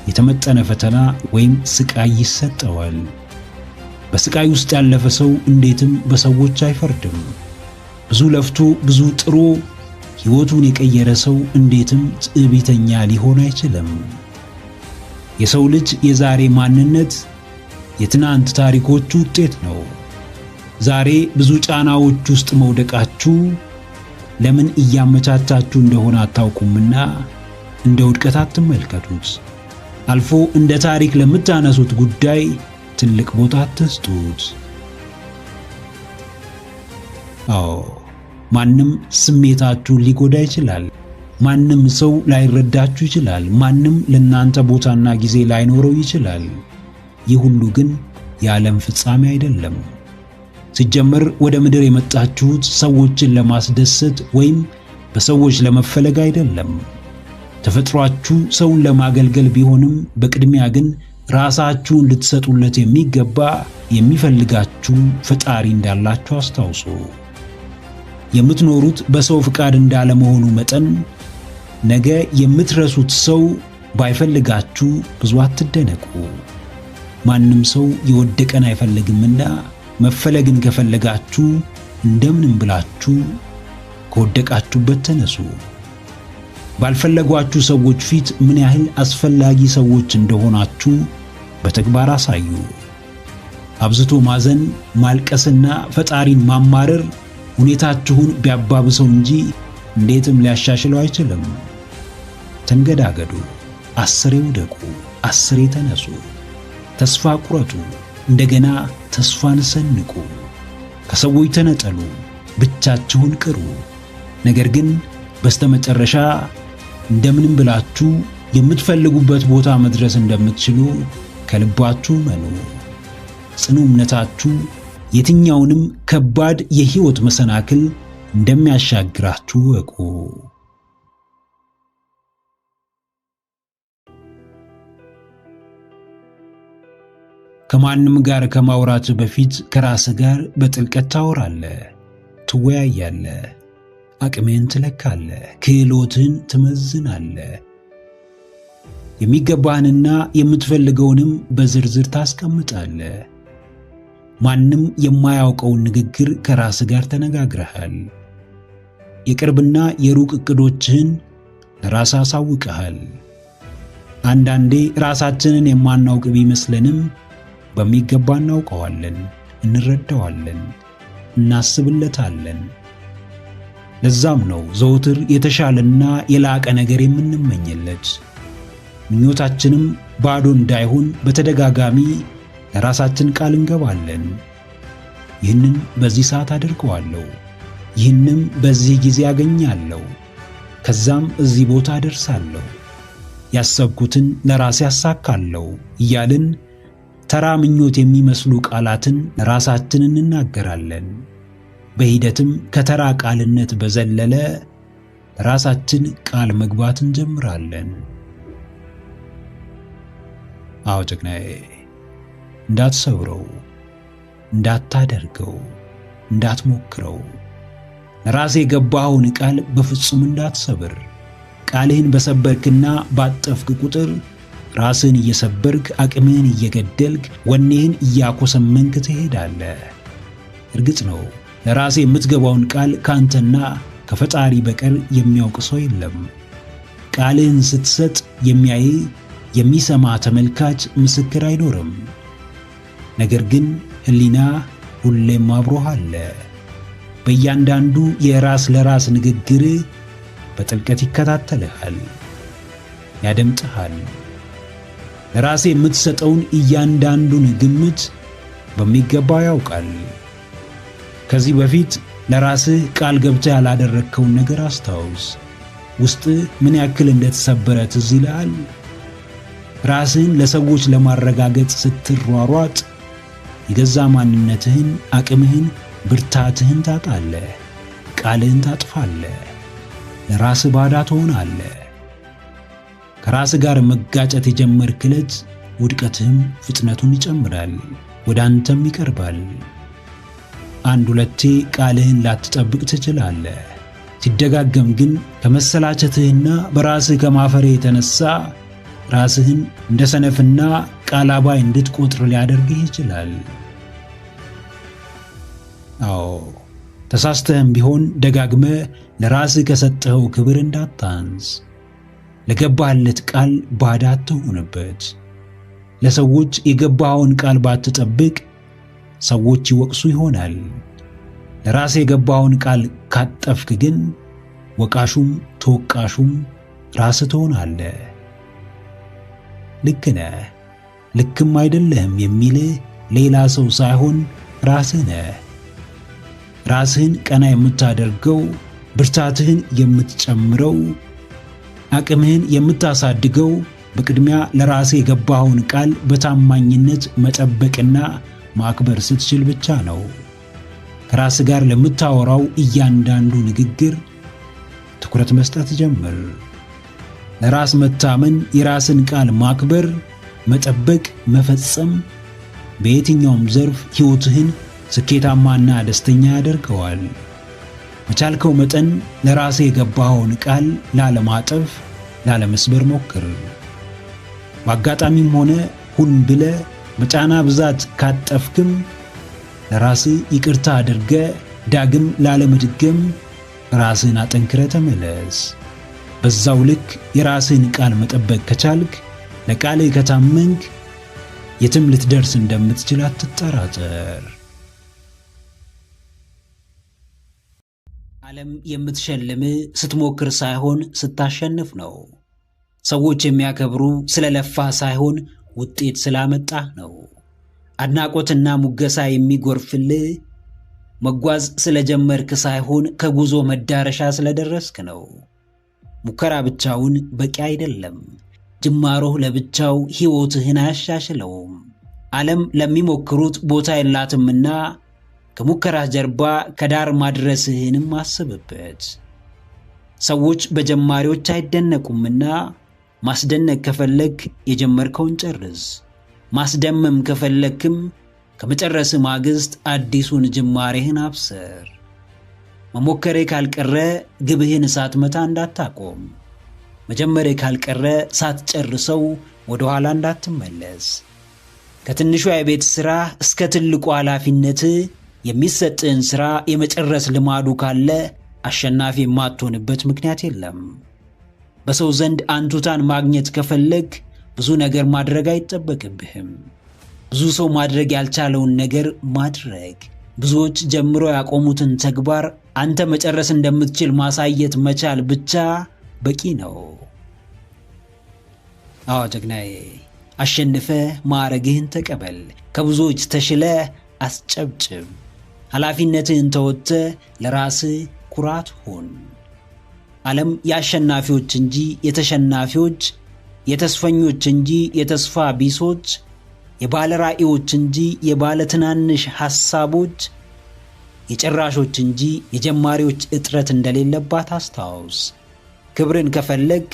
የተመጠነ ፈተና ወይም ስቃይ ይሰጠዋል። በስቃይ ውስጥ ያለፈ ሰው እንዴትም በሰዎች አይፈርድም። ብዙ ለፍቶ ብዙ ጥሮ ሕይወቱን የቀየረ ሰው እንዴትም ትዕቢተኛ ሊሆን አይችልም። የሰው ልጅ የዛሬ ማንነት የትናንት ታሪኮቹ ውጤት ነው። ዛሬ ብዙ ጫናዎች ውስጥ መውደቃችሁ ለምን እያመቻቻችሁ እንደሆነ አታውቁምና እንደ ውድቀት አትመልከቱት። አልፎ እንደ ታሪክ ለምታነሱት ጉዳይ ትልቅ ቦታ አትስጡት። ማንም ስሜታችሁን ሊጎዳ ይችላል። ማንም ሰው ላይረዳችሁ ይችላል። ማንም ለናንተ ቦታና ጊዜ ላይኖረው ይችላል። ይህ ሁሉ ግን የዓለም ፍጻሜ አይደለም። ሲጀመር ወደ ምድር የመጣችሁት ሰዎችን ለማስደሰት ወይም በሰዎች ለመፈለግ አይደለም። ተፈጥሯችሁ ሰውን ለማገልገል ቢሆንም በቅድሚያ ግን ራሳችሁን ልትሰጡለት የሚገባ የሚፈልጋችሁ ፈጣሪ እንዳላችሁ አስታውሱ። የምትኖሩት በሰው ፍቃድ እንዳለመሆኑ መጠን ነገ የምትረሱት ሰው ባይፈልጋችሁ ብዙ አትደነቁ። ማንም ሰው የወደቀን አይፈልግምና መፈለግን ከፈለጋችሁ እንደምንም ብላችሁ ከወደቃችሁበት ተነሱ። ባልፈለጓችሁ ሰዎች ፊት ምን ያህል አስፈላጊ ሰዎች እንደሆናችሁ በተግባር አሳዩ። አብዝቶ ማዘን፣ ማልቀስና ፈጣሪን ማማረር ሁኔታችሁን ቢያባብሰው እንጂ እንዴትም ሊያሻሽለው አይችልም። ተንገዳገዱ፣ 10 ውደቁ፣ 10 ተነሱ። ተስፋ ቁረጡ፣ እንደገና ተስፋን ሰንቁ። ከሰዎች ተነጠሉ፣ ብቻችሁን ቅሩ። ነገር ግን በስተመጨረሻ እንደምንም ብላችሁ የምትፈልጉበት ቦታ መድረስ እንደምትችሉ ከልባችሁ መኑ። ጽኑ እምነታችሁ የትኛውንም ከባድ የሕይወት መሰናክል እንደሚያሻግራችሁ እወቁ። ከማንም ጋር ከማውራት በፊት ከራስ ጋር በጥልቀት ታወራለህ፣ ትወያያለህ፣ አቅምህን ትለካለህ፣ ክህሎትህን ትመዝናለህ። የሚገባህንና የምትፈልገውንም በዝርዝር ታስቀምጣለህ። ማንም የማያውቀውን ንግግር ከራስ ጋር ተነጋግረሃል። የቅርብና የሩቅ ዕቅዶችህን ለራስ አሳውቀሃል። አንዳንዴ ራሳችንን የማናውቅ ቢመስለንም በሚገባ እናውቀዋለን፣ እንረዳዋለን፣ እናስብለታለን። ለዛም ነው ዘውትር የተሻለና የላቀ ነገር የምንመኝለት። ምኞታችንም ባዶ እንዳይሆን በተደጋጋሚ ለራሳችን ቃል እንገባለን። ይህንን በዚህ ሰዓት አድርገዋለሁ፣ ይህንም በዚህ ጊዜ አገኛለሁ፣ ከዛም እዚህ ቦታ ደርሳለሁ፣ ያሰብኩትን ለራሴ ያሳካለሁ እያልን ተራ ምኞት የሚመስሉ ቃላትን ለራሳችን እንናገራለን። በሂደትም ከተራ ቃልነት በዘለለ ለራሳችን ቃል መግባት እንጀምራለን። አዎ ጀግናዬ፣ እንዳትሰብረው፣ እንዳታደርገው፣ እንዳትሞክረው። ለራሴ የገባኸውን ቃል በፍጹም እንዳትሰብር። ቃልህን በሰበርክና ባጠፍክ ቁጥር ራስህን እየሰበርክ አቅምህን እየገደልክ ወኔህን እያኮሰመንክ ትሄዳለህ። እርግጥ ነው ለራሴ የምትገባውን ቃል ካንተና ከፈጣሪ በቀር የሚያውቅ ሰው የለም። ቃልህን ስትሰጥ የሚያይ የሚሰማ ተመልካች ምስክር አይኖርም። ነገር ግን ሕሊና ሁሌም አብሮህ አለ። በእያንዳንዱ የራስ ለራስ ንግግር በጥልቀት ይከታተልሃል፣ ያደምጥሃል። ለራሴ የምትሰጠውን እያንዳንዱን ግምት በሚገባ ያውቃል። ከዚህ በፊት ለራስህ ቃል ገብተህ ያላደረግከውን ነገር አስታውስ። ውስጥ ምን ያክል እንደተሰበረ ትዝ ይልሃል? ራስህን ለሰዎች ለማረጋገጥ ስትሯሯጥ የገዛ ማንነትህን፣ አቅምህን፣ ብርታትህን ታጣለህ። ቃልህን ታጥፋለህ። ለራስህ ባዳ ትሆናለህ። ከራስህ ጋር መጋጨት የጀመርክ ዕለት ውድቀትህም ፍጥነቱን ይጨምራል፣ ወደ አንተም ይቀርባል። አንድ ሁለቴ ቃልህን ላትጠብቅ ትችላለህ። ሲደጋገም ግን ከመሰላቸትህና በራስህ ከማፈርህ የተነሳ ራስህን እንደ ሰነፍና ቃል አባይ እንድትቆጥር ሊያደርግህ ይችላል። አዎ፣ ተሳስተህም ቢሆን ደጋግመህ ለራስህ ከሰጠኸው ክብር እንዳታንስ። ለገባህለት ቃል ባዳ አትሁንበት። ለሰዎች የገባኸውን ቃል ባትጠብቅ ሰዎች ይወቅሱ ይሆናል። ለራስህ የገባኸውን ቃል ካጠፍክ ግን ወቃሹም ተወቃሹም ራስህ ትሆናለህ። ልክ ነህ፣ ልክም አይደለህም የሚልህ ሌላ ሰው ሳይሆን ራስህ ነህ። ራስህን ቀና የምታደርገው፣ ብርታትህን የምትጨምረው፣ አቅምህን የምታሳድገው በቅድሚያ ለራስህ የገባኸውን ቃል በታማኝነት መጠበቅና ማክበር ስትችል ብቻ ነው። ከራስህ ጋር ለምታወራው እያንዳንዱ ንግግር ትኩረት መስጠት ጀምር። ለራስ መታመን፣ የራስን ቃል ማክበር፣ መጠበቅ፣ መፈጸም በየትኛውም ዘርፍ ሕይወትህን ስኬታማና ደስተኛ ያደርገዋል። በቻልከው መጠን ለራስህ የገባኸውን ቃል ላለማጠፍ፣ ላለመስበር ሞክር። በአጋጣሚም ሆነ ሁን ብለህ በጫና ብዛት ካጠፍክም ለራስህ ይቅርታ አድርገህ ዳግም ላለመድገም ራስህን አጠንክረህ ተመለስ። በዛው ልክ የራስህን ቃል መጠበቅ ከቻልክ፣ ለቃልህ ከታመንክ የትም ልትደርስ እንደምትችል አትጠራጠር። ዓለም የምትሸልምህ ስትሞክር ሳይሆን ስታሸንፍ ነው። ሰዎች የሚያከብሩ ስለለፋህ ሳይሆን ውጤት ስላመጣህ ነው። አድናቆትና ሙገሳ የሚጎርፍልህ መጓዝ ስለጀመርክ ሳይሆን ከጉዞ መዳረሻ ስለደረስክ ነው። ሙከራ ብቻውን በቂ አይደለም። ጅማሮህ ለብቻው ሕይወትህን አያሻሽለውም። ዓለም ለሚሞክሩት ቦታ የላትምና ከሙከራ ጀርባ ከዳር ማድረስህንም አስብበት። ሰዎች በጀማሪዎች አይደነቁምና ማስደነቅ ከፈለግ የጀመርከውን ጨርስ። ማስደመም ከፈለግክም ከመጨረስ ማግስት አዲሱን ጅማሬህን አብስር። መሞከሬ ካልቀረ ግብህን ሳትመታ እንዳታቆም። መጀመሬ ካልቀረ ሳትጨርሰው ወደ ኋላ እንዳትመለስ። ከትንሿ የቤት ሥራ እስከ ትልቁ ኃላፊነት የሚሰጥህን ሥራ የመጨረስ ልማዱ ካለ አሸናፊ የማትሆንበት ምክንያት የለም። በሰው ዘንድ አንቱታን ማግኘት ከፈለግ ብዙ ነገር ማድረግ አይጠበቅብህም። ብዙ ሰው ማድረግ ያልቻለውን ነገር ማድረግ፣ ብዙዎች ጀምሮ ያቆሙትን ተግባር አንተ መጨረስ እንደምትችል ማሳየት መቻል ብቻ በቂ ነው። አዎ ጀግናዬ፣ አሸንፈ ማዕረግህን ተቀበል። ከብዙዎች ተሽለ አስጨብጭብ። ኃላፊነትህን ተወጥተ ለራስህ ኩራት ሁን። ዓለም የአሸናፊዎች እንጂ የተሸናፊዎች፣ የተስፈኞች እንጂ የተስፋ ቢሶች፣ የባለ ራእዮች እንጂ የባለ ትናንሽ ሐሳቦች፣ የጨራሾች እንጂ የጀማሪዎች እጥረት እንደሌለባት አስታውስ። ክብርን ከፈለግ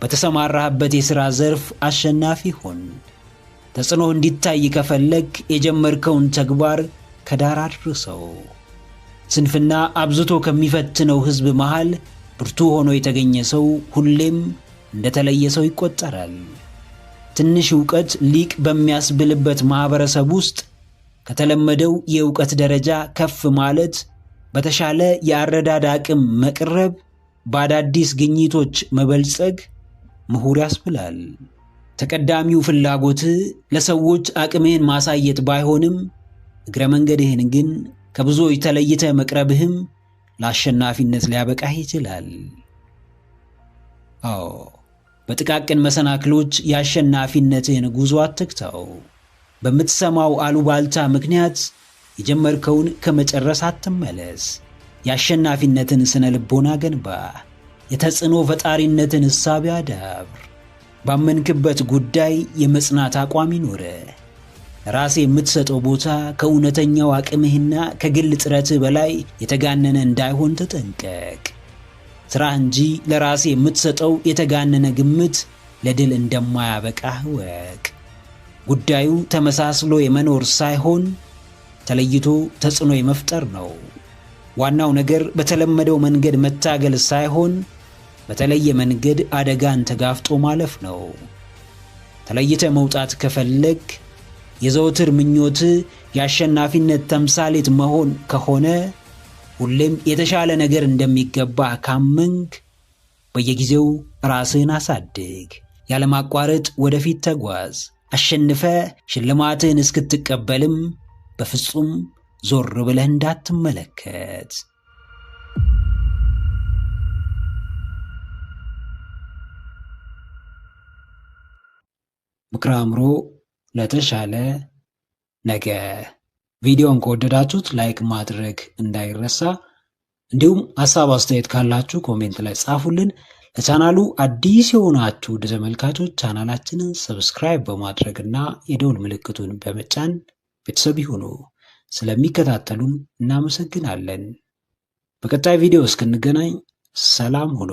በተሰማራህበት የሥራ ዘርፍ አሸናፊ ሁን። ተጽዕኖ እንዲታይ ከፈለግ የጀመርከውን ተግባር ከዳር አድርሰው። ስንፍና አብዝቶ ከሚፈትነው ሕዝብ መሃል ብርቱ ሆኖ የተገኘ ሰው ሁሌም እንደተለየ ሰው ይቆጠራል። ትንሽ ዕውቀት ሊቅ በሚያስብልበት ማህበረሰብ ውስጥ ከተለመደው የዕውቀት ደረጃ ከፍ ማለት፣ በተሻለ የአረዳድ አቅም መቅረብ፣ በአዳዲስ ግኝቶች መበልጸግ ምሁር ያስብላል። ተቀዳሚው ፍላጎትህ ለሰዎች አቅምህን ማሳየት ባይሆንም እግረ መንገድህን ግን ከብዙዎች ተለይተ መቅረብህም ለአሸናፊነት ሊያበቃህ ይችላል። አዎ በጥቃቅን መሰናክሎች የአሸናፊነትን ጉዞ አትግታው። በምትሰማው አሉባልታ ምክንያት የጀመርከውን ከመጨረስ አትመለስ። የአሸናፊነትን ስነ ልቦና ገንባ። የተጽዕኖ ፈጣሪነትን እሳቤ አዳብር። ባመንክበት ጉዳይ የመጽናት አቋም ይኖረ። ራሴ የምትሰጠው ቦታ ከእውነተኛው አቅምህና ከግል ጥረትህ በላይ የተጋነነ እንዳይሆን ተጠንቀቅ። ሥራ እንጂ ለራሴ የምትሰጠው የተጋነነ ግምት ለድል እንደማያበቃህ እወቅ። ጉዳዩ ተመሳስሎ የመኖር ሳይሆን ተለይቶ ተጽዕኖ የመፍጠር ነው። ዋናው ነገር በተለመደው መንገድ መታገል ሳይሆን በተለየ መንገድ አደጋን ተጋፍጦ ማለፍ ነው። ተለይተ መውጣት ከፈለግ የዘውትር ምኞት የአሸናፊነት ተምሳሌት መሆን ከሆነ ሁሌም የተሻለ ነገር እንደሚገባ ካመንክ በየጊዜው ራስህን አሳድግ። ያለማቋረጥ ወደፊት ተጓዝ። አሸንፈ ሽልማትህን እስክትቀበልም በፍጹም ዞር ብለህ እንዳትመለከት። ምክረ አእምሮ ለተሻለ ነገ። ቪዲዮን ከወደዳችሁት ላይክ ማድረግ እንዳይረሳ፣ እንዲሁም ሐሳብ አስተያየት ካላችሁ ኮሜንት ላይ ጻፉልን። ለቻናሉ አዲስ የሆናችሁ ተመልካቾች ቻናላችንን ሰብስክራይብ በማድረግና የደውል ምልክቱን በመጫን ቤተሰብ ይሁኑ። ስለሚከታተሉን እናመሰግናለን። በቀጣይ ቪዲዮ እስክንገናኝ ሰላም ሁኑ።